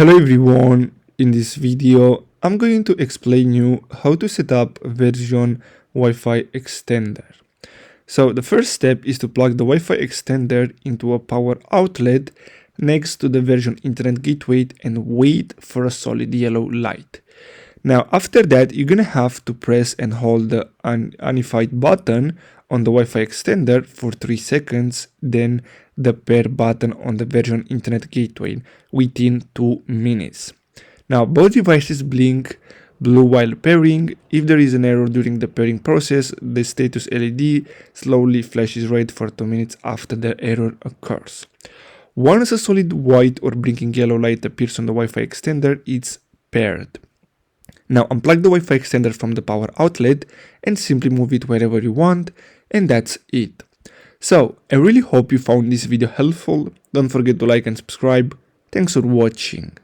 Hello everyone, in this video I'm going to explain you how to set up Verizon Wi-Fi extender. So the first step is to plug the Wi-Fi extender into a power outlet next to the Verizon Internet Gateway and wait for a solid yellow light. Now after that you're gonna have to press and hold the unified button on the Wi-Fi extender for 3 seconds, then the pair button on the Verizon Internet Gateway within 2 minutes. Now both devices blink blue while pairing. If there is an error during the pairing process, the status LED slowly flashes red for 2 minutes after the error occurs. Once a solid white or blinking yellow light appears on the Wi-Fi extender, it's paired. Now unplug the Wi-Fi extender from the power outlet and simply move it wherever you want, and that's it. So I really hope you found this video helpful. Don't forget to like and subscribe. Thanks for watching.